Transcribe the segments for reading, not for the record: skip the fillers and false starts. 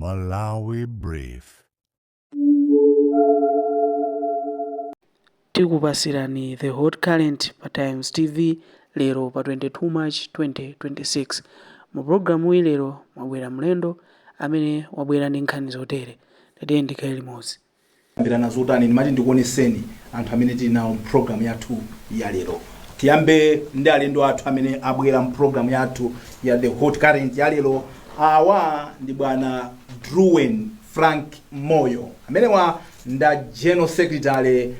Malawi Brief. Tikupasirani The Hot Current pa Times TV lero pa 22 March 2026. Mu programu lero mwabwera mlendo amene wabwera ndi nkhani zotere. Tatiye ndikhale limodzi. Mbirana zotani ndimati ndikuoneseni anthu amene tili nawo program yathu ya lero. Tiyambe ndi alendo athu amene abwera mu program yathu ya The Hot Current ya lero. Awa ndi bwana Druwen Frank Moyo amene wa nda General Secretary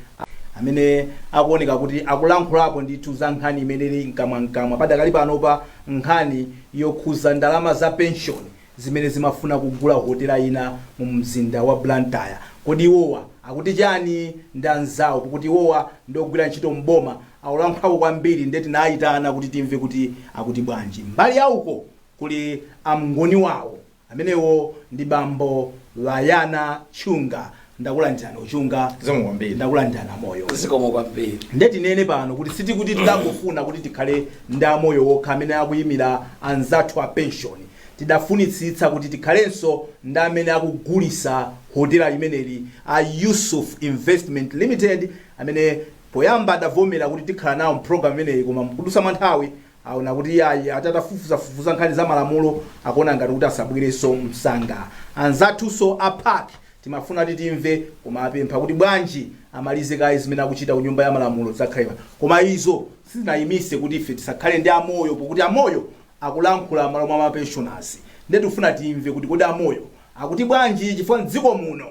amene akuoneka kuti akulankhulapo ndithu za nkhani imene ili mkamwa padakali pano pa nkhani yokhuza ndalama za pension zimene zimafuna kugula hotela ina mu mzinda wa Blantyre. Kodi iwowa akuti chani ndanzawo kuti iwowa ndogwira ntchito mboma akulankhulapo kwambiri ndeti naayitana kuti timve kuti akuti bwanji. Mbali yauko kuli amngoni wawo amenewo ndi bambo Layana Chunga. Ndakulandana uchunga zamwambiri ndakulandana moyo zikomo kwambiri ndeti nene pano kuti siti kuti tidangofuna kuti tikhale nda moyo wokha amene akuyimira anzathu a pension. Tidafunitsitsa kuti tikhalenso nda amene akugulisa hotela imeneli a Yusuf Investment Limited amene poyamba adavomera kuti tikhala nawo program imeneyi koma mkudusa manthawi aona kuti ayi atatafufuza nkhani za malamulo akuona ngati kuti asabwereso msanga. Anzathuso a park timafuna titimve koma apempha kuti bwanji amalize kayi zimene akuchita ku nyumba ya malamulo zakhalema. Koma izo sizinayimise kuti ife tisakhale ndi amoyo pokuti amoyo akulankhula malo mwa pensioners. Ndeti ufuna timve kuti kodi amoyo akuti bwanji chifukwa mdziko muno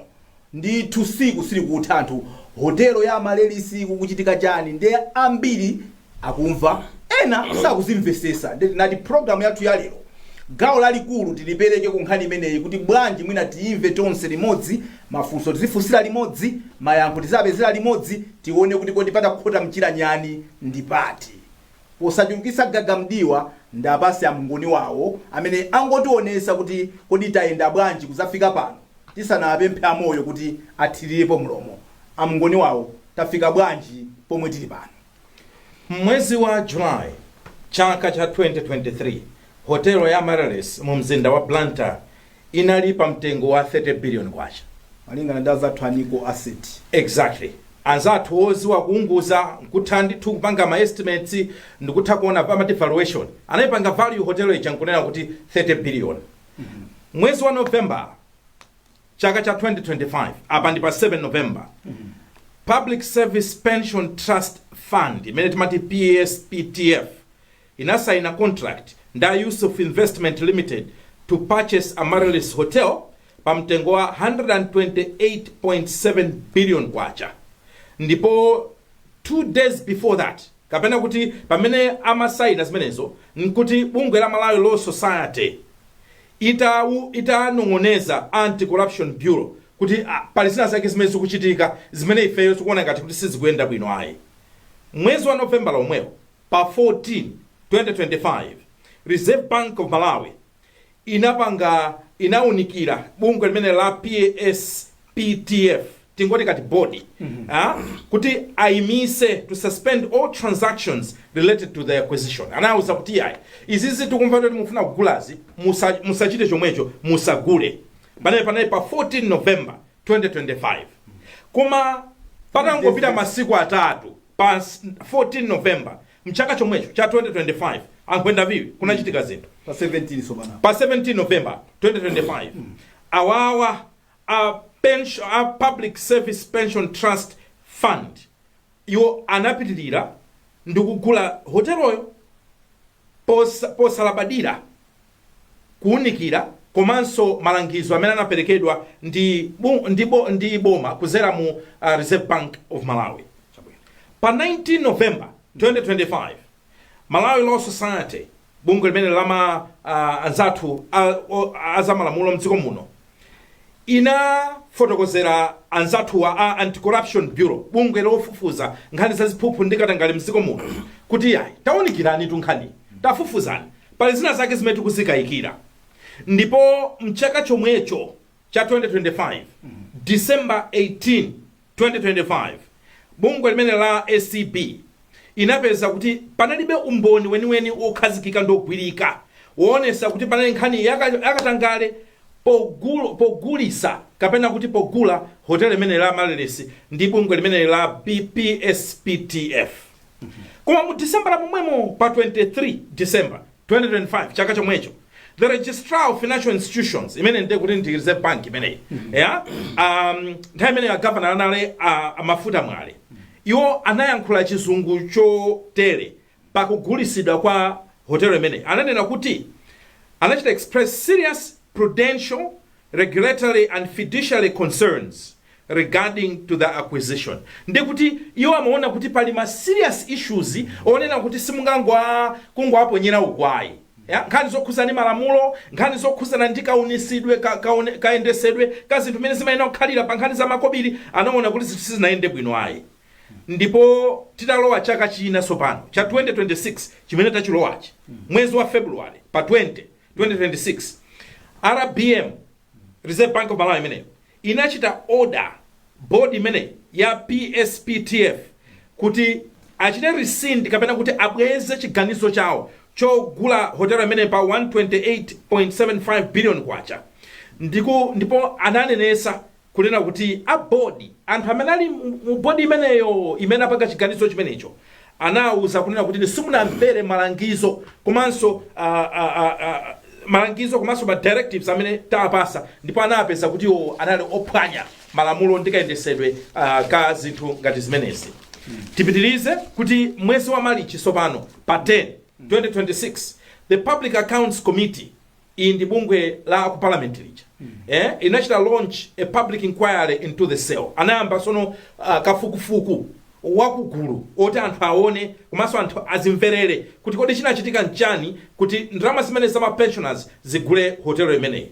ndithu siku sili kutha anthu hotelo ya malelisi kukuchitika chani ndi ambiri akumva ena sakuzimvesesa. Ndeti nati program yathu ya lero gawo lalikulu tilipereke ku nkhani imeneyi kuti bwanji mwina tiimve tonse limodzi, mafunso tizifunsira limodzi, mayankho tizapezera limodzi, tione kuti kodi patakhota mchira nyani ndi pati. Posachulukisa gagamdiwa ndapasi amngoni wawo amene angotionesa kuti kodi tayenda bwanji kuzafika pano tisanapemphe amoyo kuti athirirepo mlomo. Amngoni wawo tafika bwanji pomwe tili pano. Mwezi wa July chaka cha 2023 hotelo ya Malawi mu mzinda wa Blantyre inalipa mtengo wa 30 billion kwacha malingana ndi azathu aniko asset. Exactly. Anzathu oziwa kuunguza nkuthandi kupanga ma estimates ndikutha kuona pa valuation anayipanga value hotelo ija nkunena kuti 30 billion. Mwezi wa November chaka cha 2025 apa ndi pa 7 November Public Service Pension Trust Fund imene timati PSPTF inasaina contract nda Yusuf Investment Limited to purchase a Malawi's hotel pa mtengo wa 128.7 billion kwacha. Ndipo 2 days before that kapena kuti pamene amasaina zimenezo nkuti bungwe la Malawi Law Society itanong'oneza Anti-Corruption Bureau kuti pali zina zake zimene zikuchitika zimene ifeyo tikuona ngati kuti sizikuyenda bwino ayi. Mwezi wa November omwewo pa 14 2025 Reserve Bank of Malawi inaunikira bungwe limene la PSPTF tingoti kati body kuti aimise to suspend all transactions related to the acquisition. Anauza kuti ayi izizi tikumva kuti mufuna kugulazi musachite chomwecho musagule. Panali pa 14 November 2025 koma patangopita masiku atatu pa 14 November mchaka chomwecho cha 2025 ankwenda viwi kunachitika zinthu Pa 17 sobana. pa 17 November 2025 awawa a Public Service Pension Trust Fund iwo anapitirira ndikugula hoteloyo posalabadira kuunikira komanso malangizo amene anaperekedwa ndi boma kuzera mu Reserve Bank of Malawi. Pa 19 November 2025 Malawi Law Society bungwe limene lama anzathu azamalamulo mdziko muno inafotokozera anzathu wa Anti-Corruption Bureau bungwe lofufuza nkhani zaziphuphu ndi katangale mdziko muno kuti yayi taunikirani tunkhani tafufuzani pali zina zake zimene tikuzikayikira. Ndipo mchaka chomwecho cha 2025 December 18 2025 bungwe limene la ACB inapeza kuti panalibe umboni weniweni okhazikika ndogwirika woonesa kuti panali nkhani yakatangale pogulisa kapena kuti pogula hotel imene la Amarelesi ndi bungwe limene la BPSPTF. Koma mu December momwemo pa 23 December 2025 chaka chomwecho, the registrar of financial institutions imene ndikuti kuti ndi Reserve Bank imene nthawi imene ya governor anali Mafuta Mwale, iwo anayankhula chizungu chotere pakugulisidwa kwa hotel imene. Ananena kuti anachita express serious prudential, regulatory and fiduciary concerns regarding to the acquisition. Ndikuti iwo amaona kuti pali ma serious issues onena kuti simungangwa kungwaponyera ugwayi. Nkhani zokhuzana ndi malamulo, nkhani zokhuzana ndi kaunisidwe kaendesedwe ka zinthu zimene zimayenera kukhalira pa nkhani za makobiri, anaona kuti zinthu sizinaende bwino ayi. Ndipo titalowa chaka china sopano cha 2026 chimene tachilowachi mwezi wa February pa 2026 RBM, Reserve Bank of Malawi imene inachita order board imene ya PSPTF kuti achite rescind kapena kuti abweze chiganizo chawo chogula hotel imene pa 128.75 billion kwacha. Ndipo ananenesa kunena kuti a board, anthu amene ali mu board imeneyo imene apanga chiganizo chimenecho, anawuza kunena kuti simunamvere malangizo komanso malangizo komanso ma directives amene taapasa, ndipo anapeza kuti anali ophwanya malamulo ndi kayendesedwe ka zinthu ngati zimenezi. Tipitirize kuti mwezi wa Marichi sopano pa 10 2026 the Public Accounts Committee in the bungwe la ku parliament lija inachita launch a public inquiry into the sale. Anayamba sono kafukufuku wakugulu oti anthu aone komanso anthu azimverere kuti kodi chinachitika nchani kuti ndalama zimene za ma pensioners zigule hotel imeneyi.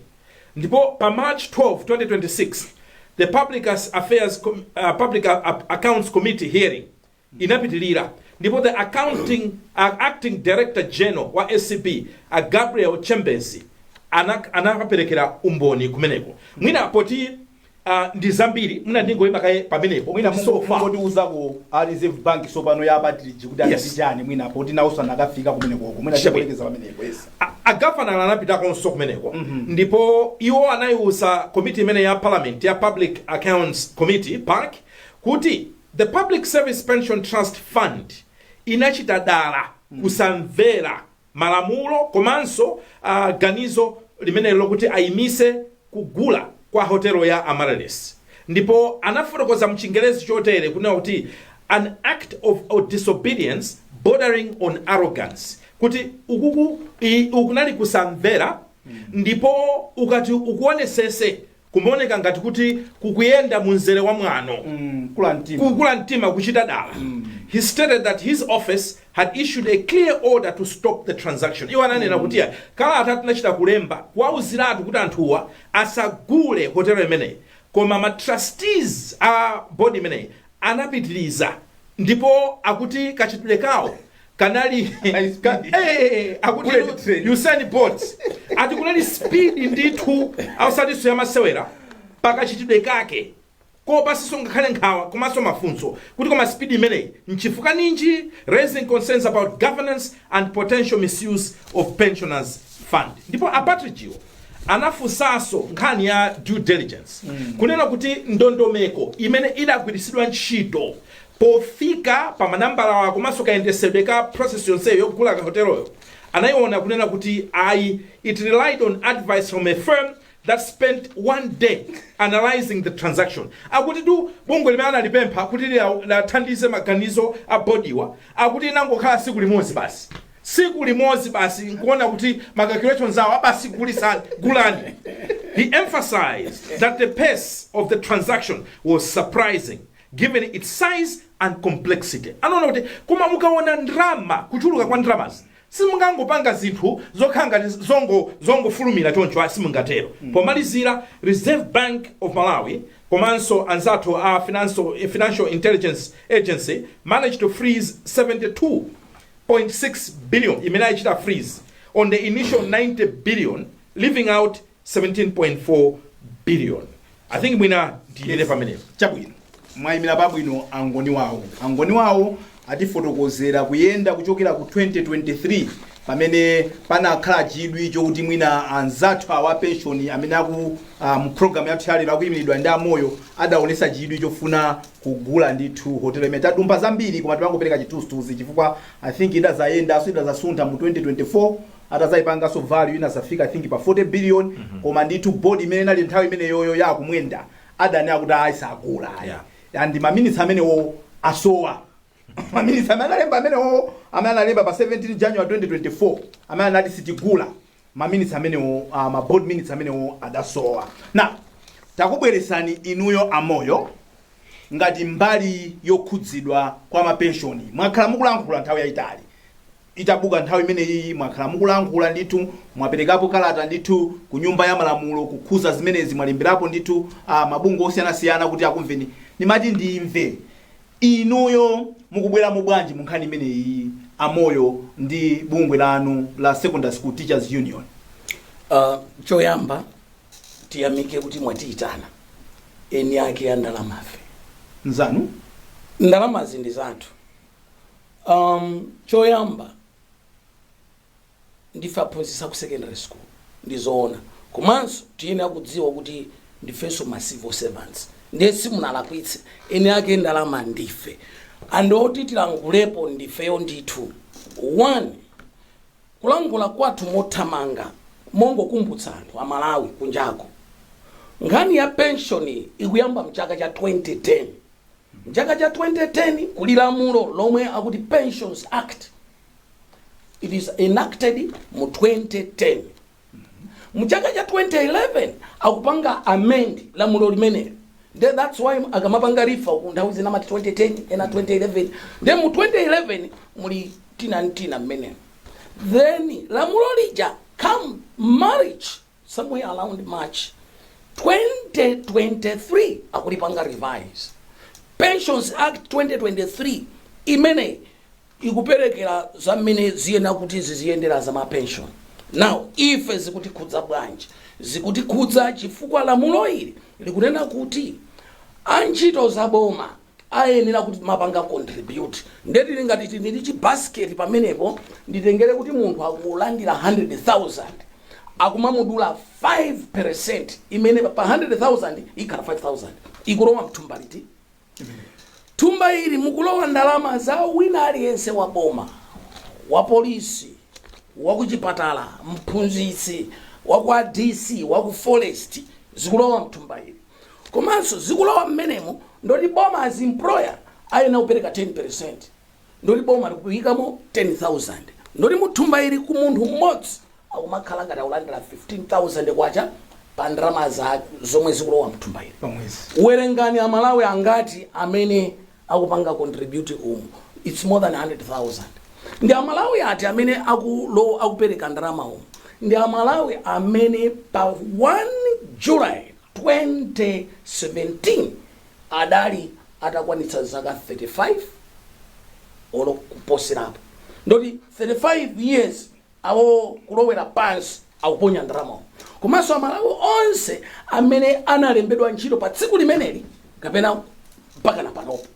Ndipo pa March 12 2026 the Public Accounts Committee hearing inapitilira, ndipo the acting director general wa SCB Gabriel Chambers anakaperekera umboni kumeneko. Mwina poti ndi zambiri mwina ndingoyima kaye pamenepo mwina mungoti uzako Reserve Bank sopano yapatiriji kuti anachijani mwina poti nauso nakafika kumeneko mwina chapelekeza pamenepo. Yes, governor anapita konso kumeneko. Ndipo iwo anayusa committee imene ya parliament ya Public Accounts Committee PAC kuti the Public Service Pension Trust Fund inachita dala kusamvera malamulo komanso ganizo limene lokuti ayimise kugula kwa hotelo ya Amarelesi. Ndipo anafotokoza mchingerezi chotere kunena kuti an act of disobedience bordering on arrogance, kuti ukunali kusamvera ndipo ukati ukuonesese kumoneka ngati kuti kukuyenda munzere wa mwano kukula mtima kuchita dala. He stated that his office had issued a clear order to stop the transaction. Iwo ananena kuti kala atatu nachita kulemba kuwauziratu kuti anthuwa asagule hotel imeneyi, koma ma trustees a board imeneyi anapitiliza ndipo akuti kachitule kawo kanali akuti Usain Bolt ati kunali speed ndithu ausadiso ya masewera pakachitidwe kake ko pasiso ngakhale nkhawa komanso mafunso kuti koma speed imeneyi nchifuka ninji, raising concerns about governance and potential misuse of pensioners fund. Ndipo apatrijiwo anafunsanso nkhani ya due diligence kunena kuti ndondomeko imene idagwiritsidwa ntchito pofika pa manambala wa komanso kayendesedwe ka process yonseyo yokugula ka hoteloyo, anayiona kunena kuti it relied on advice from a firm that spent one day analyzing the transaction. Akuti tu bungwe limene analipempha kuti lathandize maganizo a bodiwa akuti inangokhala siku limodzi basi nkuona kuti ma calculations awo abasi gulisa gulani. He emphasized that the pace of the transaction was surprising given its size and complexity. Anaona kuti koma mukaona ndrama kuchuluka kwa ndramazi simungangopanga zinthu zokhanga zongofulumira choncho simungatero. Pomalizira, Reserve Bank of Malawi komanso anzathu a Financial Intelligence Agency managed to freeze 72.6 billion imene ichita freeze on the initial 90 billion, leaving out 17.4 billion. I think mwina ndiyene pamenepo chabwino mwayimira pabwino angoni wawo atifotokozera kuyenda kuchokera ku 2023 pamene panakhala chidwi chokuti mwina anzathu awa pension amene aku mu program yathu yalero akuyimiridwa ndi amoyo adaonesa chidwi chofuna kugula ndithu hotelo imene tadumba zambiri koma timangopereka chitustuzi chifukwa I think idazayenda so idazasuntha mu 2024 atazayipanganso value inazafika I think pa 40 billion koma ndithu board imene inali nthawi imene yoyo yakumwenda adani akuti ayisagula and maminitsi amenewo asowa maminitsi amene analemba amenewo amene analemba pa 17 January 2024 amene anati sitigula maminitsi amenewo ma board minutes amenewo adasowa. Na takubweresani inuyo amoyo ngati mbali yokhudzidwa kwa mapensioni mwakhala mukulankhula nthawi yayitali itabuka nthawi imene iyi mwakhala mukulankhula ndithu mwaperekapo kalata ndithu ku nyumba ya malamulo kukhuza zimenezi mwalemberapo ndithu mabungwe osiyanasiyana kuti akumveni nimati ndimve inuyo mukubwera mu bwanji mu nkhani imene iyi amoyo ndi bungwe lanu la Secondary School Teachers Union. Choyamba tiyamike kuti mwatiitana eni yake ya ndalamafe nzanu ndalama zindi zathu. Choyamba ndifaphunzitsa ku secondary school ndizoona komanso tiyene akudziwa kuti ndifenso ma civil servants ndesi munalakwitse eni yake ndalama ndife andoti tilangulepo ndifeyo ndithu. 1 kulangula kwathu mothamanga mongokumbutsa anthu a Malawi kunjako nkhani ya pension ikuyamba mchaka cha 2010. Mchaka cha 2010 kuli lamulo lomwe akuti Pensions Act, it is enacted mu 2010. Mchaka cha 2011 akupanga amend lamulo limeneli. That's why akamapanga rifa nthawi zina mati 2010 ena 2011. Then mu 2011 muli tina mmene. Then lamulo lija come marriage somewhere around March 2023 akulipanga revise. Pensions Act 2023 imene ikuperekera zamene ziyena kuti ziziyendera za ma pension. Now ife zikuti khudza bwanji zikuti khudza chifukwa lamulo ili likunena kuti antchito zaboma ayenera kuti mapanga contribute ndeti lingati tili chi basket pamenepo nditengere kuti munthu akulandira 100,000 akumamudula 5% imene pa 100,000 ikhala 5,000 ikulowa mthumba liti. Thumba ili mukulowa ndalama za wina aliyense wa boma, wa polisi, wa kuchipatala, mphunzitsi, wa kwa DC, wa ku forest, zikulowa mthumba ili. Komanso zikulowa mmenemo ndoti boma as employer ayena kupereka 10%. Ndoti boma likuyikamo 10,000. Ndoti muthumba ili ku munthu mmodzi akumakhala ngati akulandira 15,000 kwacha pa ndalama za zomwe zikulowa mthumba ili. Uwerengani a Malawi angati amene akupanga contribute umu, it's more than 100,000. Ndi a Malawi ati amene akupereka ndalama umu. Ndi a Malawi amene pa 1 July 2017 adali atakwanitsa zaka 35 olo kuposerapo. Ndoti 35 years awo kulowera pansi akuponya ndalama umu. Komanso a Malawi onse amene analembedwa ntchito pa tsiku limeneli kapena mpaka na panopo.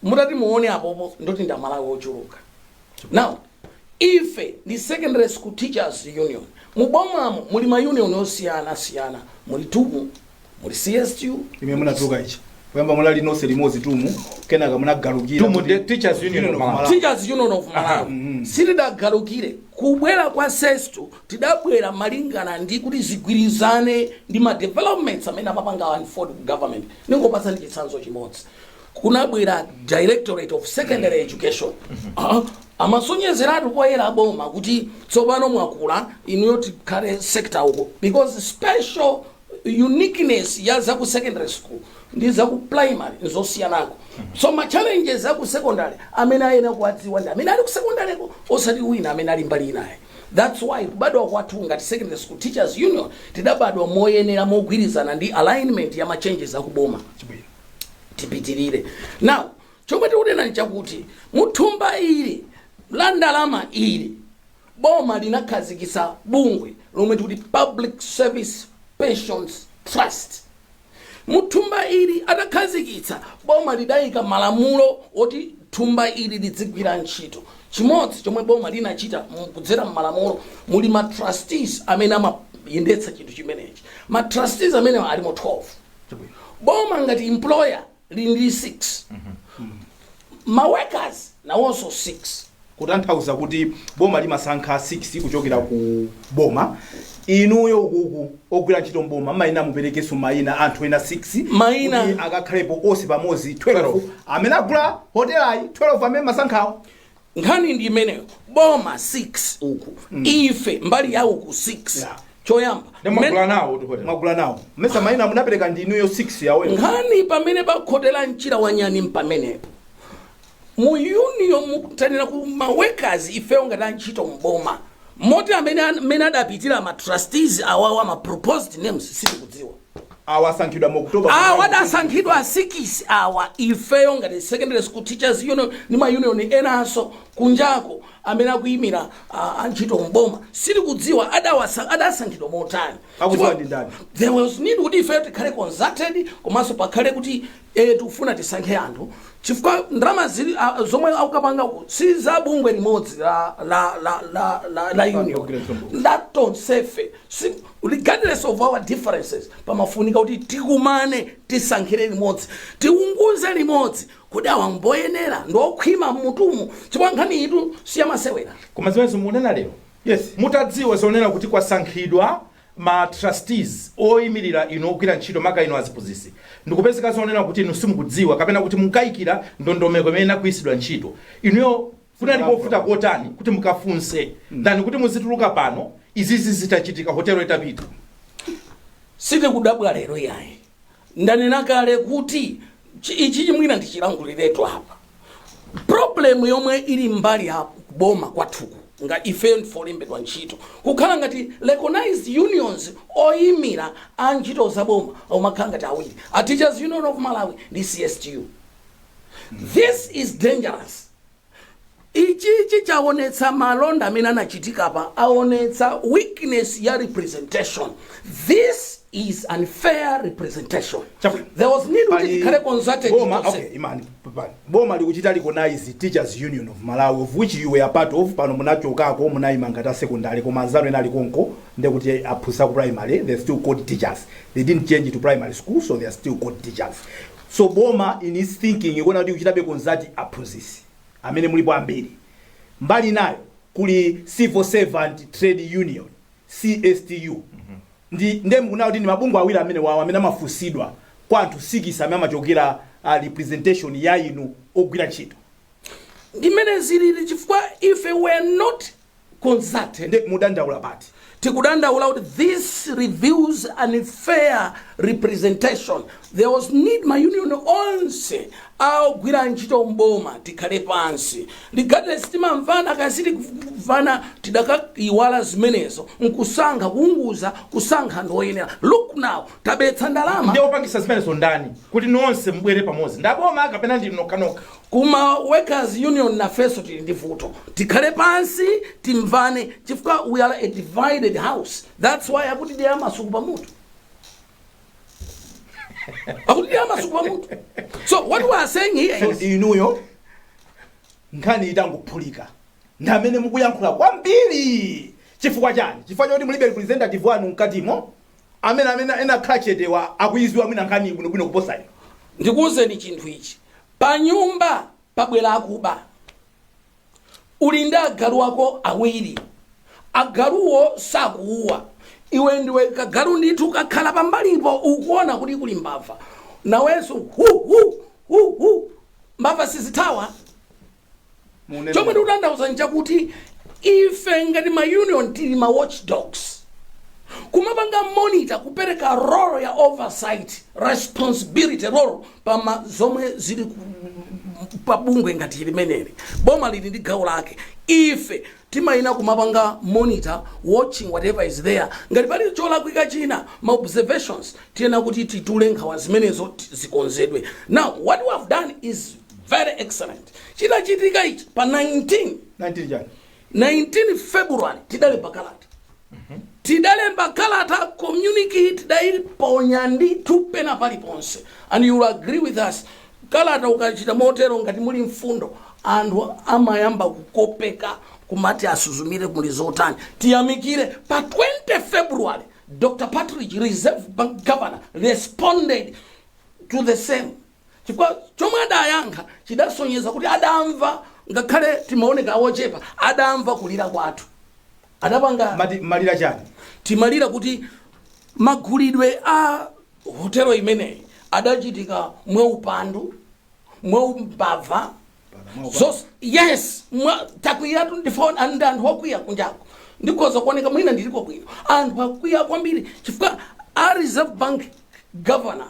Mutati muone apopo ndoti ndi Malawi ochuluka. Now ife ndi Secondary School Teachers Union mubomamo muli ma union osiyana muli tumu muli CSTU imene munatuka ichi kuyamba mulali nonse limodzi tumu kenaka munagalukira tumu the Teachers Union of Malawi. Teachers Union of Malawi sitidagalukire kubwera kwa sestu tidabwera malingana ndi kuti zigwirizane ndi ma developments amene amapanga unfold government. Ningopatsa ndi chitsanzo chimodzi kunabwera Directorate of Secondary Education amasonyezeratu poyera boma kuti tsopano mwakula inuyo tikhale sector uko because special uniqueness ya za ku secondary school ndi za ku primary nzosiyanako. So ma challenges za ku secondary amene ayena kuwadziwa ndi amene ali ku secondary ko osati wina amene ali mbali naye. That's why kubadwa kwathu ngati Secondary School Teachers Union tidabadwa moyenera mogwirizana ndi alignment ya ma changes za kuboma tipitirire. Now chomwe tikunena nchakuti muthumba ili la ndalama ili boma linakhazikitsa bungwe lomwe tikuti Public Service Pensions Trust. Muthumba ili atakhazikitsa boma lidayika malamulo oti thumba ili lidzigwira ntchito. chimodzi chomwe boma linachita kudzera m'malamulo muli ma trustees amene amayendetsa chinthu chimenechi. Ma trustees amene alimo 12. Boma ngati employer lili ndi 6. Ma workers nawonso 6. kutanthauza kuti boma limasankha 6 kuchokera ku boma. Inuyo ukuku ogwira ntchito mboma mayina muperekeso mayina anthu ena 6 mayina kuti akakhalepo onse pamodzi 12 amene agula hotelayi 12 amene masankhawo. Nkhani ndi imeneyo boma 6 uku ife mbali yawo ku 6 choyamba mwagula nawo mesa mayina munapereka ndi inuyo 6 yawo. Nkhani pamene pakhotera mchira wanyani mpamenepo mu union mukutanira ku ma workers ifeyo ngati antchito mboma moti amene adapitira ma trustees awawa ma proposed names sitikudziwa awasankhidwa mu October wadasankhidwa 6 awa ifeyo ngati secondary school teachers union ni ma union enanso kunjako amene akuyimira antchito mboma sitikudziwa adasankhidwa motani akudziwa ndi ndani. There was need kuti ifeyo tikhale consulted komanso pakhale kuti tikufuna tisankhe anthu chifukwa ndalama zili zomwe akupanga si za bungwe limodzi la union latonsefe regardless of our differences pamafunika kuti tikumane tisankhire limodzi tiunguze limodzi kuti awamboyenera ndokhwima mmutumu chifukwa nkhani itu siyamasewera. Koma zimenezo munena lero mutadziwa zonena kuti kwasankhidwa ma trustees oyimirira ino ogwira ntchito maka ino aziphunzitsi ndikupezeka zonena kuti inu simukudziwa kapena kuti munkayikira ndondomeko imene inakuyisidwa ntchito inuyo funali pofuta kotani kuti mukafunse ndani kuti muzituluka pano izizi zitachitika hotelo itapita. Sitikudabwa lero yayi ndanena kale kuti ichi chimwina ndichilanguliretu apa problem yomwe ili mbali ya boma kwathuku nga ife ndifolembedwa ntchito kukhala ngati recognized unions oyimira antchito za boma omakhala ngati awiri a Teachers Union of Malawi ndi CSTU. This is dangerous. Ichi chaonetsa malonda amene anachitika pa aonetsa weakness ya representation. This is unfair representation. There was need to be consulted. Boma likuchita recognize Teachers Union of Malawi of which you were part of pano munachokako munayima ngata secondary koma anzano ena likonko ndekuti aphusa ku primary they still called teachers. They didn't change to primary school so they are still called teachers. So boma in its thinking ikona kuti kuchita be consult aphunzitsi amene mulipo ambiri. Mbali nayo kuli Civil Servant Trade Union CSTU. Ndi mukunawo kuti ndi mabungwe awiri amene wawo amene amafusidwa kwa anthu 6 amene amachokera representation ya inu ogwira ntchito. Ndimene zilili chifukwa if we were not consulted mudandaula pati tikudandaula kuti this reveals unfair representation. There was need my union onse agwira ntchito mboma tikhale pansi regardless timamvana kasiti kuvana tidakaiwala zimenezo nkusankha kuunguza kusankha ndoyenera. Look now tabetsa ndalama ndiye opangisa zimenezo ndani kuti nonse mbwere pamodzi ndaboma kapena ndi nokanoka kuma workers union na feso tili ndi vuto tikhale pansi timvane chifukwa we are a divided house. That's why akuti ndi amasuku pamutu so what we are saying here is inuyo nkhani itangophulika ndamene mukuyankhula kwambiri chifukwa chani chifukwa choti mulibe representative wanu mkatimo amene ena khachetewa akuiziwa mwina nkhani bwinobwino kuposa ino. Ndikuwuzeni chinthu ichi pa nyumba pabwera akuba uli ndi agalu ako awiri agaluwo sakuuwa iwe ndiwe kagalu ndithu kakhala pambalipo ukuona kuti kuli mbava nawenso mbava sizithawa. Chomwe ndikutanthauza nchakuti ife ngati ma union tili ma watchdogs kumapanga monitor kupereka role ya oversight responsibility role pama zomwe zili pabungwe ngati limeneli boma lili ndi gawo lake ife timayina kumapanga monitor watching whatever is there ngati pali cholakwika china ma observations tiyena kuti titule nkhawa zimenezo zikonzedwe. Now what we have done is very excellent. Chinachitika ichi pa 19 February tidalemba kalata tidalemba kalata communicate daili ponyandi tupena pali ponse and you will agree with us kalata ukachita motero ngati muli mfundo anthu amayamba kukopeka kumati asuzumire muli zotani. Tiyamikire pa 20 February Dr. Patrick, Reserve Bank Governor, responded to the same. Chifukwa chomwe adayankha chidasonyeza kuti adamva ngakhale timaoneka awochepa adamva kulira kwathu. Adapanga malira chani timalira kuti magulidwe a hotelo imeneyi adachitika mweupandu mweumbava. So yes, takwiyatu ndifona anthu akwiya kunjako ndikoza kuoneka mwina ndiliko bwino anthu akwiya kwambiri chifukwa a Reserve Bank Governor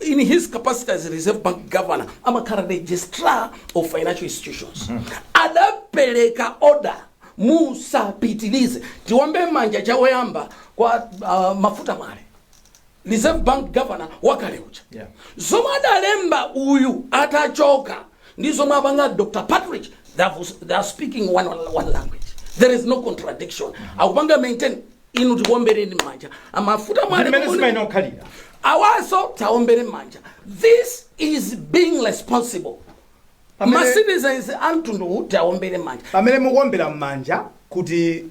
in his capacity as a Reserve Bank Governor amakhala registrar of financial institutions. Adapereka order musapitilize tiwambe manja chawoyamba kwa mafuta male Reserve Bank Governor wakaleucha. Zomwe adalemba uyu atachoka ndizo mabanga Dr. Patrick, they are speaking one language. There is no contradiction. Akupanga maintain inu tikuombere ni manja amafuta male awaso taombere manja. This is being responsible. Ma citizens antundu taombere manja amene mukuombera manja kuti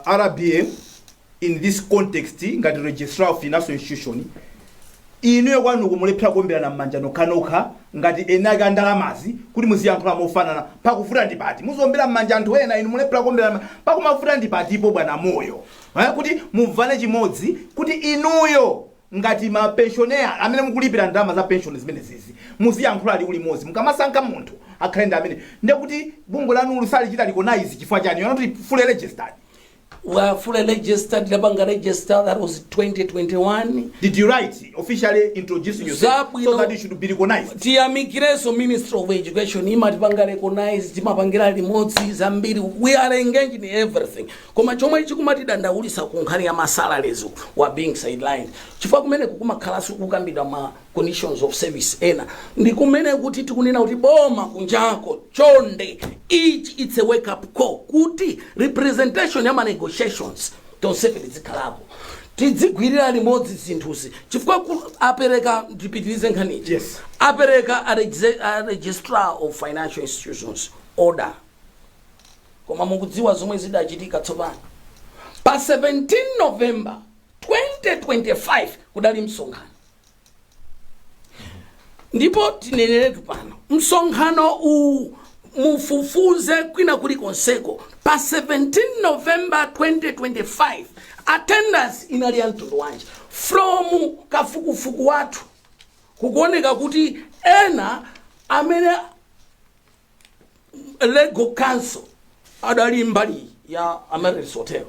RBA in this context ngati registrar of financial institution inuyo kwanu kumulephera kuombera na manja nokha ngati enaga ndalamazi kuti muziyankhula mofanana pakufuta ndipati muzombera manja anthu ena inu mulephera kuombera pakumafuta ndipatipo bwana moyo kuti muvane chimodzi kuti inuyo ngati ma pensioner amene mukulipira ndalama za pension zimene zizi muziyankhula ali ulimozi mukamasankha munthu akhale amene ndekuti bungwe lanu lusali chita recognize chifukwa chani yona kuti fully registered. Well, fully registered, Labanga registered, that was 2021. Did you write officially introducing yourself so that you should be recognized? Tiamikireso Minister of Education, Ima Tivanga recognized, Tima Bangira Limotsi, Zambiri, we are engaged in everything. Koma choma ichikumati danda ulisa kunkari ya masalaries were being sidelined. Chifukwa kumene kukuma kalasu kukambida ma conditions of service ena. Ndikumene kuti tukunena kuti boma kunjako, chonde, each it's a wake up call. Kuti representation ya negotiations tonsefeti zikhalapo tidzigwirira limodzi zinthuzi chifukwa apereka ndipitirize nkhanichi. Yes. Apereka a registrar of financial institutions order koma mukudziwa zomwe zidachitika tsopano pa 17 November 2025 kudali msonkhano ndipo tineneretu pano msonkhano mufufuze kwina kuli konseko pa 17 November 2025 attendance inali ya mtundu wanje from kafukufuku watu kukuoneka kuti ena amene legal council adali mbali ya Ameris Hotel.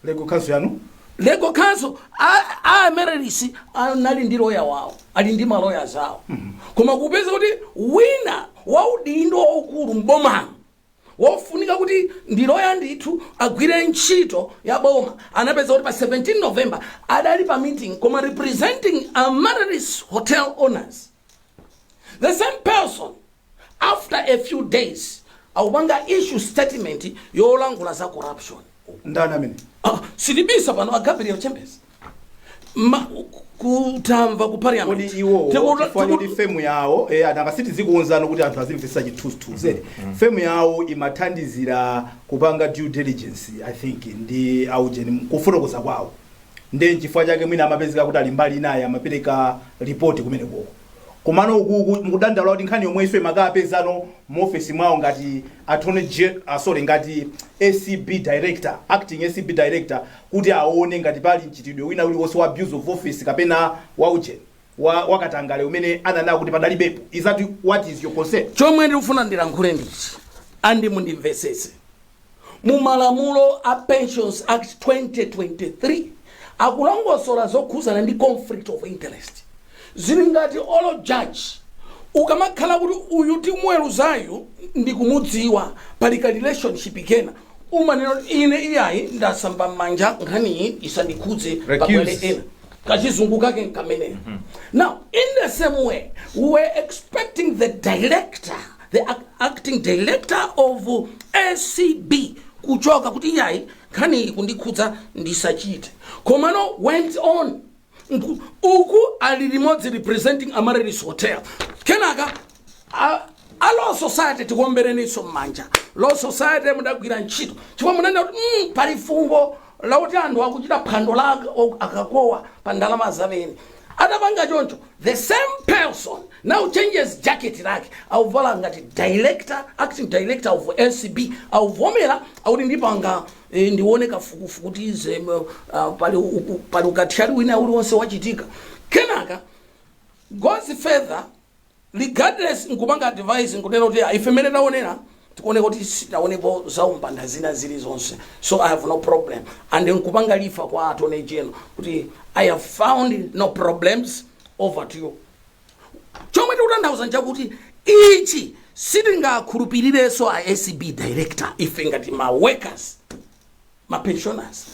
Legal council yanu? Legal council Ameris anali ndi lawyer wao ali ndi maloya zawo. Koma kupeza kuti wina waudindo waukulu mboma wofunika kuti ndi lawyer ndithu agwire ntchito ya boma anapeza kuti pa 17 November adali pa meeting koma representing Ameris Hotel owners. The same person after a few days awanga issue statement yolangula za corruption. Ndana amene Silibisa pano a Gabriel Chambers kutamva ku parliament kodi iwo tifanye kuti femu yawo atakasiti zikuonzana kuti anthu azimvesa chithunzithunzi femu yawo imathandizira kupanga due diligence I think ndi aujeni kufotokoza kwawo ndi chifukwa chake mwina amapezeka kuti ali mbali naye amapereka report kumene koko komano uku mukudandala kuti nkhani yomwe ife makapezano mu office mwawo ngati ngati ACB director acting ACB director kuti aone ngati pali nchitidwe wina uli wonse wa abuse of office kapena waujeni wakatangale umene anana kuti padalibepo. Is that what is your concept? Chomwe ndikufuna ndilankhule ndichi andi mundimvesese mu malamulo a Pensions Act 2023 akulongosola zokhuzana ndi conflict of interest zili ngati olo judge ukamakhala kuti uyu timweruzayu ndikumudziwa pali relationship ikena umaneno ine iyayi ndasamba manja nkhani isandikhuze pabwele ena kachizungu kake nkamene. Now in the same way we were expecting the acting director of ACB kuchoka kuti iyayi nkhani kundikhudza ndisachite komano went on uku ali limodzi representing Ameris Hotel kenaka a law society tikombereniso mmanja law society mudagwira ntchito chifukwa munena kuti pali fungo lauti anthu akuchita phwando la akakowa pa ndalama zamene adapanga choncho the same person now changes jacket lake auvala ngati director acting director of LCB auvomera auti ndipanga ndione kafukufuku kuti ize pali ukathyali wina uliwonse wachitika kenaka goes further regardless nkupanga advice nkunena kuti ife mene taonera tikuone kuti sitaonepo zaumbanda zina zilizonse so I have no problem and nkupanga lifa kwa attorney general kuti I have found no problems over to you chomwe tikutanthauza nchakuti ichi sitingakhulupirirenso a SCB director ife ngati ma workers ma pensioners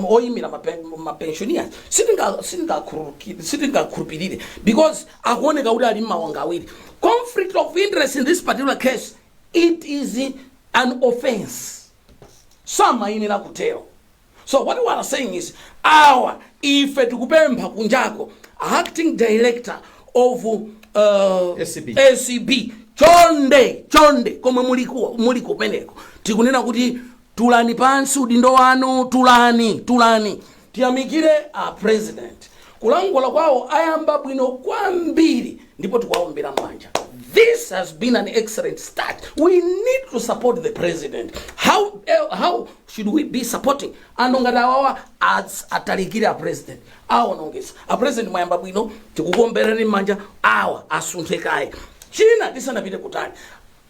oyimira ma pensioners sitingakhulupirire because akuoneka kuti ali mawanga awiri conflict of interest in this particular case it is an offense samayenera kutero so what we are saying is ife tikupempha kunjako acting director of SCB chonde komwe muli kumeneko tikunena kuti tulani pansi udindo wanu tulani tiyamikire a president kulangula kwawo ayamba bwino kwambiri ndipo tikuwaombera manja. This has been an excellent start. We need to support the president. How should we be supporting? Anongadawa as atalikira a president. Nongesa. A president mwayamba bwino tikukombereni manja asunthekaye. China tisanapite kutali.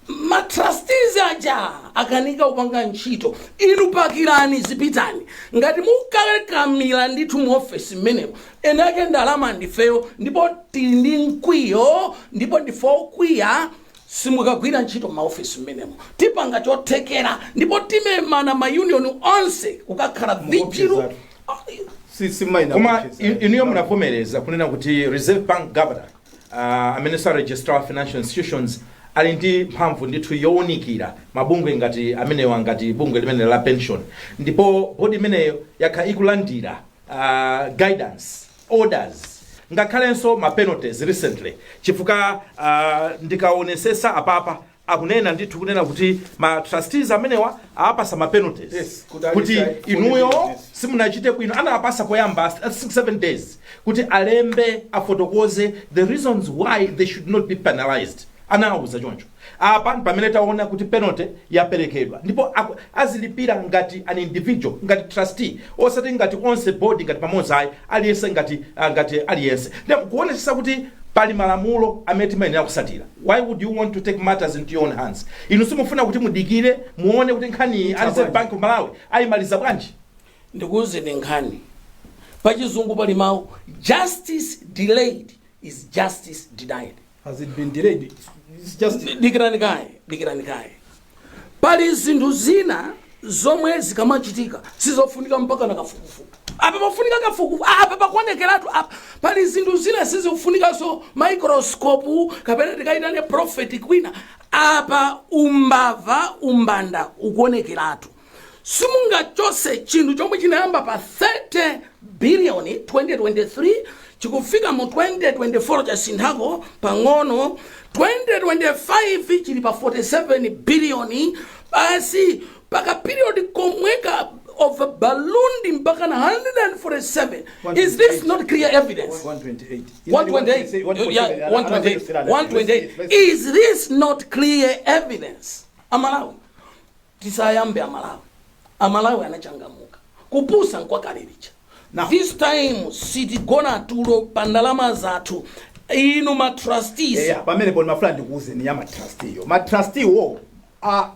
Ma trustees aja akanika upanga ntchito inupakirani zipitani ngati mukakamira ndithu mu office menemo enake ndalama ndifeyo ndipo tili mkwiyo ndipo ndifokwiya simukagwira ntchito ma office menemo tipanga chothekera ndipo timemana ma union onse kukakhala vigilu koma iniyo munavomereza kunena kuti Reserve Bank Governor amene sa registrar financial institutions ali ndi mphamvu ndithu yowunikira mabungwe ngati amenewa ngati bungwe limene la pension ndipo bodi imeneyo yakha ikulandira guidance orders ngakhalenso ma penalties recently chifukwa ndikaonesesa apapa akunena ndithu kunena kuti ma trustees amenewa apasa ma penalties kuti inuyo simunachite bwino anapasa poyamba 6-7 days kuti alembe afotokoze the reasons why they should not be penalized anauza choncho apa pamene taona kuti penalty yaperekedwa ndipo azilipira ngati an individual ngati trustee osati ngati onse board ngati pamodzi aliyense ngati aliyense ndipo kuonesesa kuti pali malamulo amene timayenera kusatira. Why would you want to take matters into your own hands? Inu simufuna kuti mudikire muone kuti nkhani Reserve Bank of Malawi ayimaliza bwanji ndikuze nkhani pachizungu pali mawu justice delayed is justice denied. Has it been delayed? It's just dikirani kai pali zinthu zina zomwe zikamachitika sizofunika mpaka na kafukufuku apa pafunika kafukufuku apa pakuonekeratu apa pali zinthu zina sizofunikanso microscope kapena tikaitane prophet kwina apa umbanda ukuonekeratu simungachose chinthu chomwe chinayamba pa 30 billion 2023 chikufika mu 2024 chasinthako pang'ono 2025 chili pa 47 billion basi paka period komweka of a balloon mpaka na 147. Is this not clear evidence? 128. Is this not clear evidence? Amalawi Tisawayambe Amalawi anachangamuka kupusa nkwakaliricha. This time sitigona tulo pandalama zathu inu ma trustees pamene boni mafulani ndikuuze ni ya ma trustee yo ma trustee wo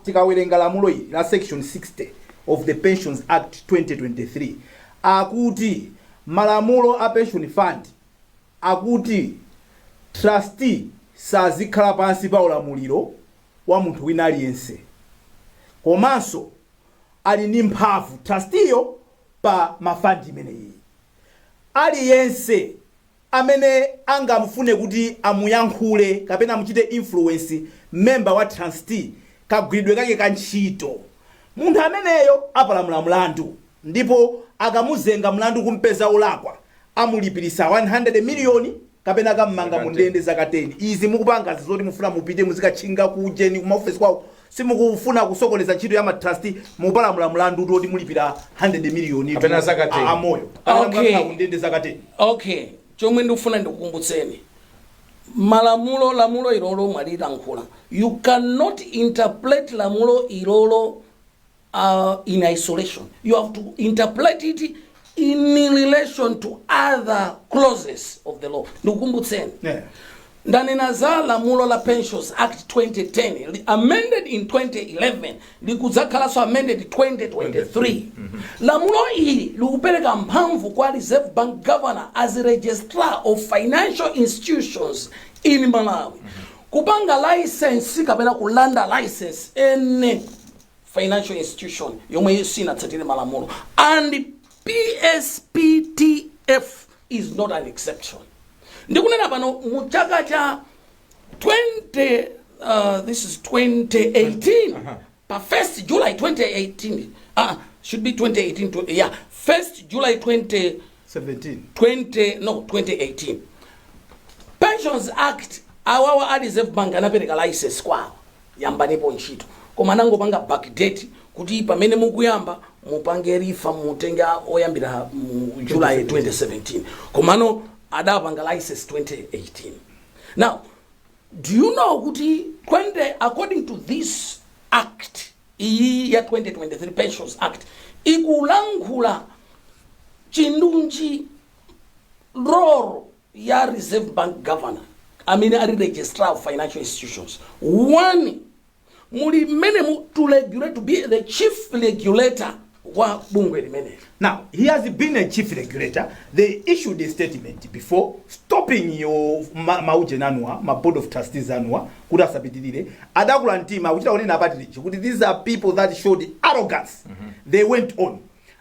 tikawerenga lamulo iyi la section 60 of the Pensions Act 2023 akuti malamulo a pension fund akuti trustee sazikhala pansi pa ulamuliro wa munthu wina aliyense komanso ali ndi mphamvu trustee yo pa mafandi imeneyi aliyense amene angamufune kuti amuyankhule kapena amuchite influence member wa trustee kagwiridwe kake kantchito munthu ameneyo apalamula mlandu ndipo akamuzenga mlandu kumpeza olakwa amulipirisa 100 million kapena kammanga mu ndende zaka 10 izi mukupanga zizoti mufuna mupite muzikachinga kujeni kuma office kwawo simukufuna kusokoneza ntchito ya matrust mupalamula mlandu kuti mulipira 100 million kapena zaka 10 amoyo Okay. mu ndende zaka 10 Okay, chomwe ndikufuna ndikukumbutseni lamulo ilolo mwalilankhula, you cannot interpret lamulo ilolo in isolation. You have to interpret it in relation to other clauses of the law. Ndikukumbutseni. yeah. Ndanena za lamulo la Pensions Act 2010 amended in 2011 likudzakhalanso amended 2023. Lamulo ili likupereka mphamvu kwa Reserve Bank Governor as a registrar of financial institutions in Malawi kupanga license kapena kulanda license ene financial institution yomwe sinatsatire malamulo, and PSPTF is not an exception. Ndikunena pano mu chaka cha 2018 pa 1st July 2018 should be 2018 yeah 1st July 2018 Pensions Act awawa a Reserve Bank anapereka license kwawo yambanipo ntchito koma nangopanga backdate kuti pamene mukuyamba mupange rifa mutenga oyambira mu July 2017 komano adapanga license 2018. Now, do you know kuti according to this act ya 2023 Pensions Act ikulankhula chindunji role ya Reserve Bank Governor, I mean a registrar of financial institutions. One, muli mene to regulate, to be the chief regulator wa bungwe limene. Now, he has been a chief regulator. They issued a statement before stopping your mauje nanua, ma board of trustees anua, kuda sabitilile. Adakula ntima, uchita onena apatilichi. Kuti these are people that showed arrogance. They went on.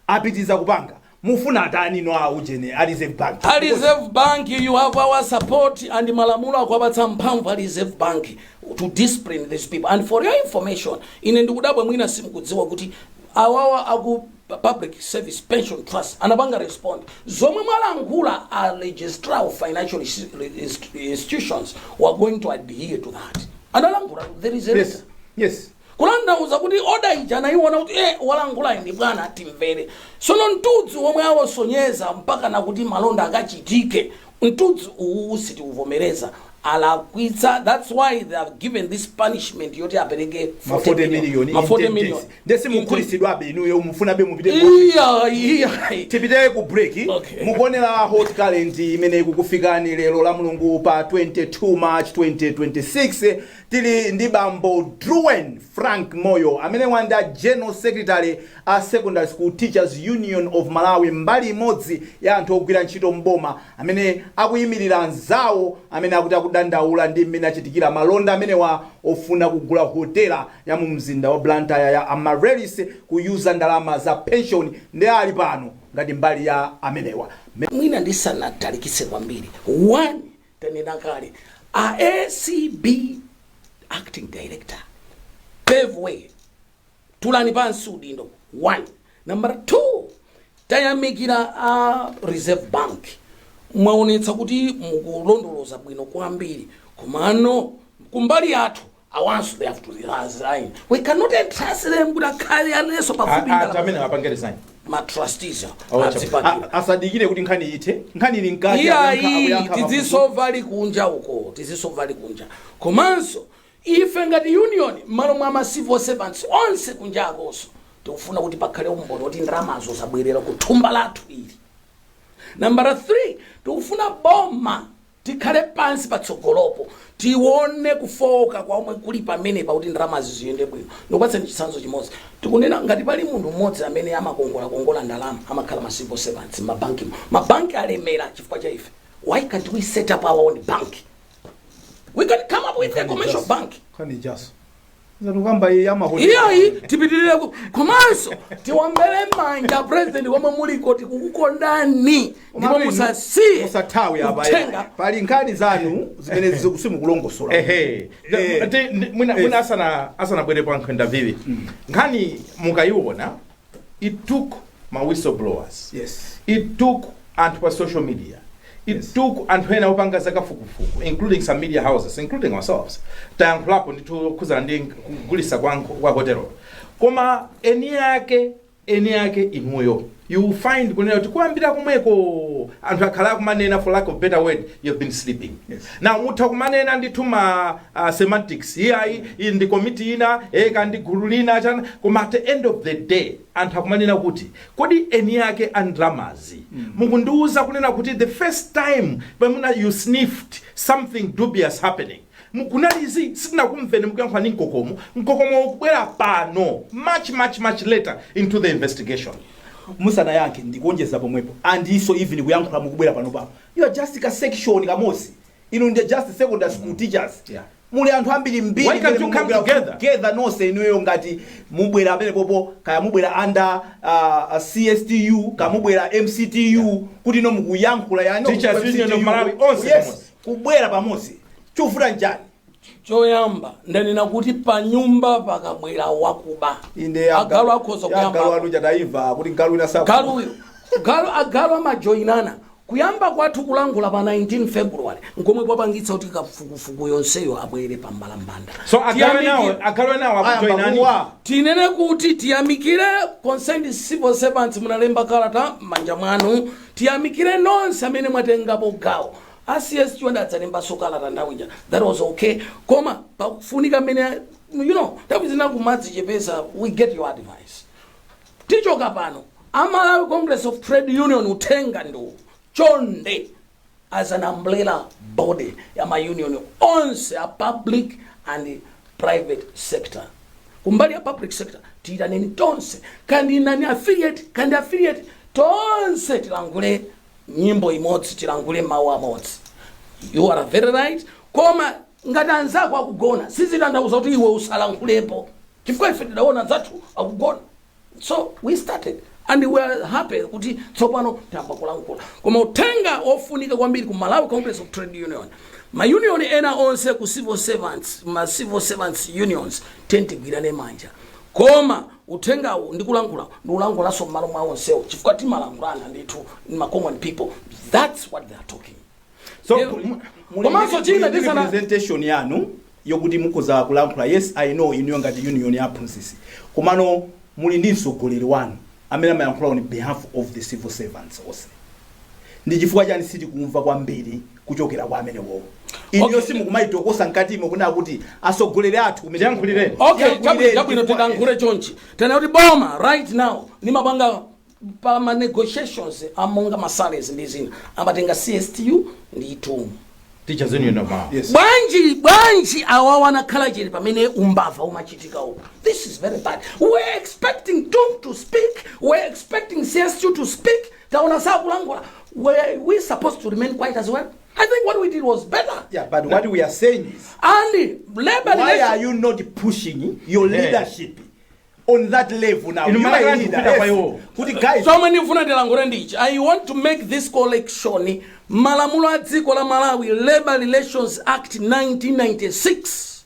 Apitiza kupanga. Mufuna atani no ujene, Reserve Bank. Reserve Bank, you have our support, and malamulo akwabatsa mphamvu Reserve Bank to discipline these people. And for your information, ine ndikudabwa mwina simukudziwa kuti awawa aku Public Service Pension Trust anabanga respond zomwe mwalangula a registrar of financial institutions were going to adhere to that. Analangula, there is a letter. Yes. Kulanda uza kuti order ijana iwona kuti walangula ndi bwana timvere. Sono ntudzi omwe awosonyeza mpaka na kuti malonda akachitike. Ntudzi usiti uvomereza. Alakwitsa, that's why they have given this punishment yoti apereke 40 million. 40 million. Desi mukurisidwa be inu mufuna be mubide tipite ku break. Okay. Mukonera hot current imene kukufikani lero la mulungu pa 22 March 2026 tili ndi bambo Druwen Frank Moyo amene wanda General Secretary a Secondary School Teachers Union of Malawi, mbali imodzi ya anthu ogwira ntchito mboma amene akuyimirira anzawo amene akudandaula ndi mmene achitikira malonda amene ofuna kugula hotela ya mu mzinda wa Blantyre ya Amaryllis kuyuza ndalama za pension ndi ali pano ngati mbali ya amenewa. Mwina ndisanatalikise kwambiri. One, tanena kale a ACB acting director pave way tulani pansi udindo. One. Number two, tayamikira a Reserve Bank mwaonetsa kuti mukulondoloza bwino kwambiri komano kumbali yathu awanso they have to resign. We cannot entrust them kuti akhale aleso pafupi atamene apangere resign ma trustees asadikire kuti nkhani ite nkhani ili nkati tizisovali kunja uko tizisovali kunja komanso ife ngati union malo mwa civil servants onse kunja akoso tikufuna kuti pakhale umboni kuti ndalamazo zabwerera kuthumba lathu ili. Number 3, tikufuna boma tikhale pansi patsogolopo tione kufoka kwa omwe kuli pamene pakuti ndalamazi ziyende bwino. Ndikupatsa chitsanzo chimodzi tikunena ngati pali munthu mmodzi amene amakongola ndalama amakhala ma civil servants mabanki alemera chifukwa cha ife. Why can't we set up our own bank? We can come up with a commercial bank. Kani just zakugamba tipitirire komanso tiwambere manja president wamwe muliko tikukukondani ndipo musathawe abaya pali nkhani zanu zimene zikusimukulongosola mwina asanabwere pa nkhenda vivi nkhani mukayiona it took ma whistleblowers. Yes. It took anthu pa social media. It took anthu ena opanga zakafukufuku, including some media houses, including ourselves. Tayankhulapo ndithu khuza ndi kugulisa kwa hotelo. Koma eni yake inuyo. You find kunena kuti kuambira kumweko anthu akhala kumanena, for lack of better word, you've been sleeping. Yes. Now mutha kumanena ndithu ma semantics. Here in the committee ina kandi gulu lina chana, koma at the end of the day anthu akumanena kuti kodi eni yake andramazi. Mukundiuza kunena kuti the first time pamuna you sniffed something dubious happening. Mukunalizi sitina kumvene mukuyankhula ni mkokomo ukubwera pano much later into the investigation. Musana yake ndikonjeza pomwepo and iso even kuyankhula mukubwera pano papo. You are just a section kamosi. Inu ndi just secondary school teachers. Yeah. Muli anthu ambiri mbiri. Why can't you come together nonse inuyo ngati mubwera amene popo kaya mubwera under CSTU kaya mubwera MCTU kuti no mukuyankhula yani Teachers Union of Malawi onse kubwera pamosi. Chufuna njani? Choyamba ndanena kuti pa nyumba pakabwera wakuba agalu akhoza kuyamba agalu aluja taiva kuti galu inasaku agalu amajoinana kuyamba kwathu kulangula pa 19 February ngomwe kwapangitsa kuti kafukufuku yonseyo abwere pa mbalambanda. So agalu nawo akujoinani tinene kuti tiyamikire concerned civil servants munalemba kalata manja mwanu, tiyamikire nonse amene mwatengapo gawo. ACS chonda atsalemba sokalata ndawija, that was okay. Koma pakufunika mene, you know, tapizina kumadzi chepesa, we get your advice. Tichoka pano Malawi Congress of Trade Union utenga ndo chonde as an umbrella body ya ma union onse a public and private sector. Kumbali ya public sector tita nini tonse kandi nani affiliate tonse tilangule nyimbo imodzi tilangule mawu amodzi. You are very right. Koma ngati anzako akugona sizitandauza kuti iwe usalangulepo chifukwa ife tidaona zathu akugona. So we started and we are happy kuti tsopano tamba kulangula. Koma utenga ofunika kwambiri ku Malawi Congress of Trade Union, ma union ena onse ku civil servants unions tentigwirane manja. Koma utenga ndikulangula so malo mwa onsewo chifukwa timalangulana ndithu ma common people. That's what they are talking. So komanso china tisana presentation yanu yokuti mukoza kulangula. Yes, I know inu ngati union ya process. Komano muli ndi msogoleri wanu amene amayankhula on behalf of the civil servants onse. Ndi chifukwa chani siti kumva kwambiri kuchokera kwa amene wo. Inyo simu kumaitokosa nkatimo kuna kuti asogoleri athu umeyankhulire. Okay, chabwino tidankhule chonchi. Tena kuti boma right now ni mabanga pa ma negotiations amonga masales ndi zina amatenga CSTU ndi itumu. Teachers Union of Malawi. Yes. Banji awawana khala chiri pamene umbava umachitika uko. This is very bad. We're expecting TUM to speak. We're expecting CSTU to speak. Taona saa kulangula. We're supposed to remain quiet as well. I think what we did was better. Yeah, but what we are saying is, and why are you not pushing your leadership on that level now? You are a leader. Guys. So many I want to make this collection. Malamulo a dziko la Malawi Labor Relations Act 1996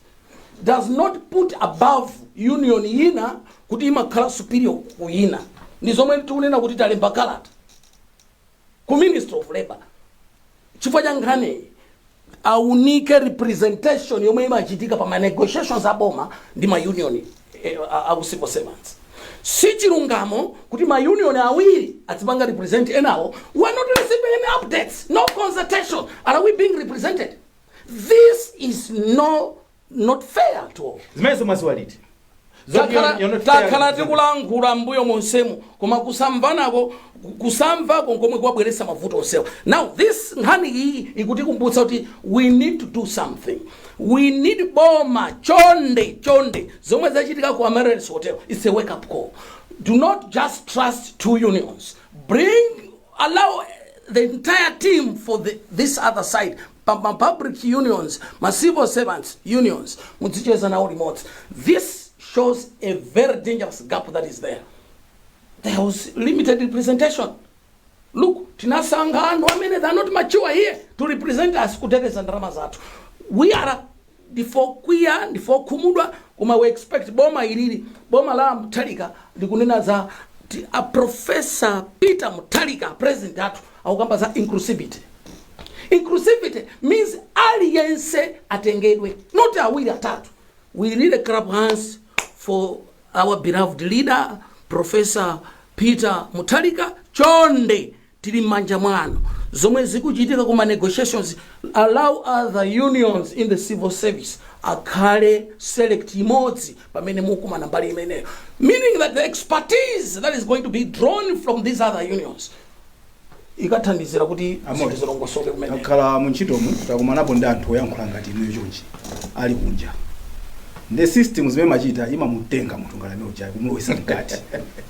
does not put above union ina kuti imakhala superior ku ina. Ndizomwe tunena kuti talemba kalata ku Minister of Labor. Chifukwa changane a unique representation yomwe imachitika pa negotiations aboma ndi ma union au civil servants. Sichilungamo kuti ma union awiri atipanga represent enawo. We are not receiving any updates, no consultation. Are we being represented? This is not fair at all. Zimezo maswaliti. Takhala tikulangula mbuyo monsemu koma kusamva komwe kwabweresa mavuto onsewa. Now this nkhani iyi ikuti kumbutsa kuti we need to do something. We need boma chonde zomwe zachitika ku Emirates Hotel. It's a wake up call. Do not just trust two unions. Allow the entire team for this other side. Public unions, my civil servants unions. This shows a very dangerous gap that is there. There was limited representation. Look, tinasanga they are not mature here to represent us. We are before kumudwa kuma we expect boma la Mutalika likunena za a Professor Peter Mutalika president atu akukamba za inclusivity. Inclusivity means aliyense atengedwe, not awiri atatu. We really clap hands for our beloved leader, Professor Peter Mutharika. Chonde tili manja mwano zomwe zikuchitika kuma negotiations, allow other unions in the civil service akhale select imodzi pamene mukumana mbali imeneyo, meaning that the expertise that is going to be drawn from these other unions ikathandizira kuti zilongosoke kumene akhala munchitomu takumanapo ndi anthu oyankhula ngati inuyo chonchi ali kunja. The system zimene machita imamutenga munthu ngalamiro chake kumulowesa mkati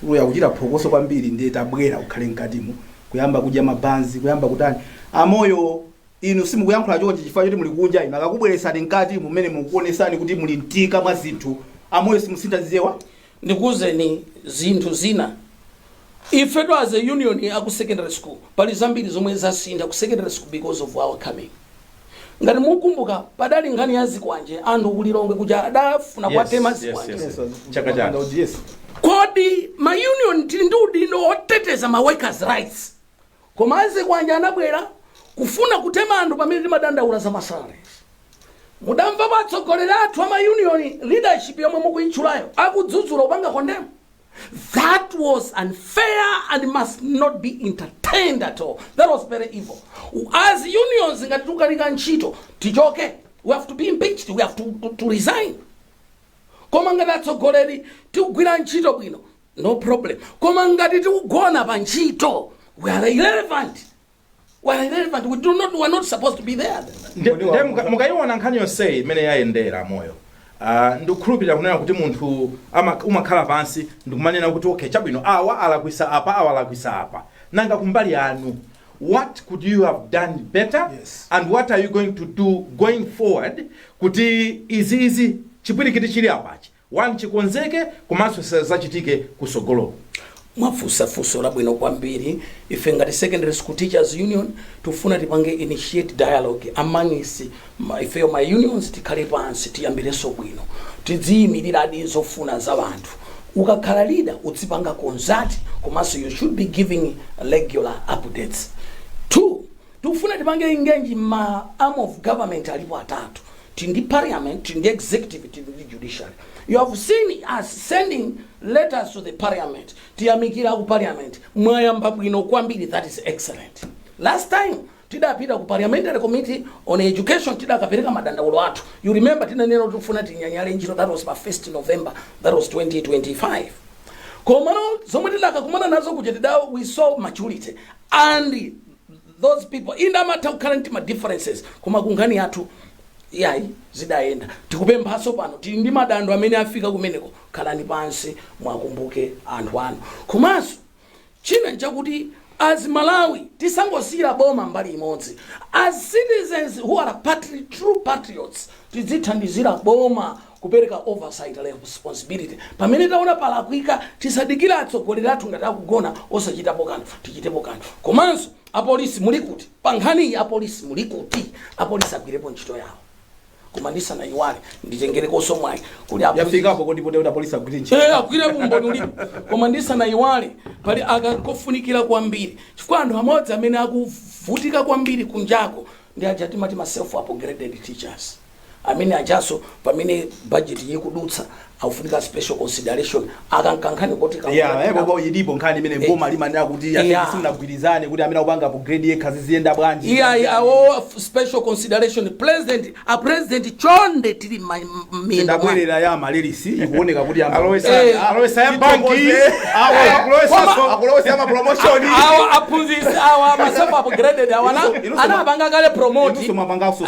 uya kuchita phokoso kwambiri ndiye tabwera ukhale mkatimo kuyamba kudya mabanzi kuyamba kutani amoyo inu simukuyankhula chonchi chifukwa choti muli kunja inu akakubweresani mkati mumene mukuonesani kuti muli mtika mwa zinthu amoyo simusindazizewa. Ndikuwuzeni zinthu zina ife as a union aku secondary school pali zambiri zomwe zasintha ku secondary school because of our coming. Ngati mukumbuka padali nkhani ya zikwanje anthu kulilongwe kuja adafuna kwatema zikwanje chaka chake. Kodi ma union tili ndi udindo oteteza ma workers rights, koma zikwanje anabwera kufuna kutema anthu pamene timadandaula za masalary. Mudamva patsogolera athu ama union leadership yomwe mukuitchulayo akudzudzula upanga condemn. That was unfair and must not be entertained at all. That was very evil. As unions ngati tukalika ntchito tichoke, we have to be impeached, we have to resign. Koma ngati atsogoleri tikugwira ntchito bwino, no problem. Koma ngati tikugona pa ntchito, we are irrelevant. We are not supposed to be there. Mukayiona nkhani yonse imene yayendera moyo. Ndikukhulupirira kunena kuti munthu umakhala pansi ndikumanena kuti okay chabwino awa alakwisa apa nanga kumbali anu, what could you have done better? Yes. And what are you going to do going forward kuti izi chipwirikiti chili apachi one chikonzeke komanso zachitike kusogolo. Mwafusafuso labwino kwambiri ife ngati secondary school teachers union tufuna tipange initiate dialogue among ife my unions tikhale pansi tiyambireso bwino tidziyimirira adi zofuna za vanthu. Ukakhala leader utsipanga consult komanso you should be giving regular updates. 2, tufuna tipange engage ma arm of government alipo atatu, tindi parliament, tindi executive, tindi judiciary. You have seen us sending letters to the parliament. Tiyamikira ku parliament. Mwayamba bwino kwambiri, that is excellent. Last time tidapita ku parliamentary committee on education tidakapereka madandaulo athu. You remember tinanena tufuna tinyanyale njiro, that was by 1st November, that was 2025. Komano zomwe tidakakumana nazo kujetida we saw maturity and those people in the matter of current differences koma kungani athu yayi zidaenda tikupemphaso pano tili ndi madando amene afika kumeneko, khalani pansi mwakumbuke anthu anu. Komanso china nchakuti as Malawi tisangosiyira boma mbali imodzi, as citizens who are true patriots tizithandizira boma kupereka oversight responsibility. Pamene taona palakwika tisadikira atsogoleri athu ngati akugona osachitapo kanthu tichitepo kanthu. Komanso apolisi muli kuti pankhani apolisi muli kuti apolisi agwirepo ntchito yawo. Koma ndisana iwale nditengereko somwayi kuli yafikapo kodi pote kuti apolisi agwire ntchito agwire bumboni ulipo. Koma ndisana iwale pali akakofunikira kwambiri chifukwa anthu amodzi amene akuvutika kwambiri kunjako ndi aja timati ma self upgraded teachers amene ajaso pamene budget yikudutsa aufunika special consideration akankankhani kuti babo ilipo nkhani imene mboma limanena kuti yasinagwirizane kuti amene akupanga upgrade yekhazi ziyenda bwanji. Awo special consideration president chonde tili minda ndabwerera ya malelisi ikuoneka kuti alowesa ya banki akulowesa ma promotion awa masefa upgraded anapanga kale promote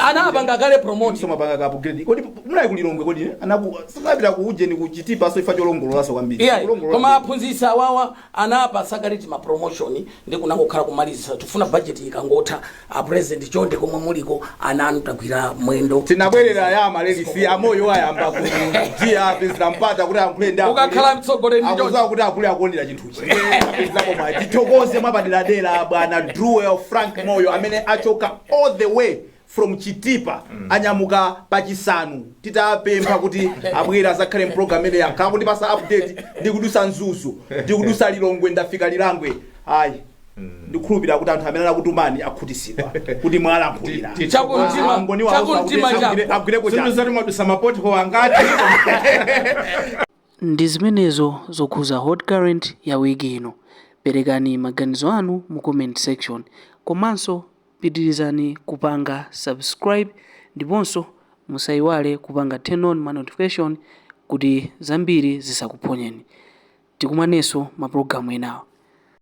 anapanga kale promote somapanga ka upgrade kodi muna kulilongwe kodi sanapita kuuje ni kuchitipa so ifa cholongolola so kwambiri koma aphunzitsa wawa anapa sakariti ma promotion ndi kunangokhala kumalizisa tufuna budget ikangotha a president chonde komwe muliko ananu tagwira mwendo tinabwerera ya malelisi amoyo ayamba kutia apezera mpata kuti ankulenda ukakhala mtsogoleri ndi chonde kuti akule akondera chinthuchi apezerapo mwa titokoze mwapaderadera bwana Drew Frank Moyo amene achoka all the way from Chitipa anyamuka pachisanu titapempha kuti abwera azakhale program ene yakhapo ndi pasa update ndi kudusa nzuzu ndi kudusa lilongwe ndafika lilangwe ayi ndikhulupirira kuti anthu amene akutumani akhutisidwa kuti mwalankhulira zati mwadusa mapothole angati. Ndi zimenezo zokhuza hot current ya wiki ino. Perekani maganizo anu mu comment section, komanso pitirizani kupanga subscribe ndiponso musayiwale kupanga turn on ma notification kuti zambiri zisakuphonyeni. Tikumanenso mapulogalamu enawo.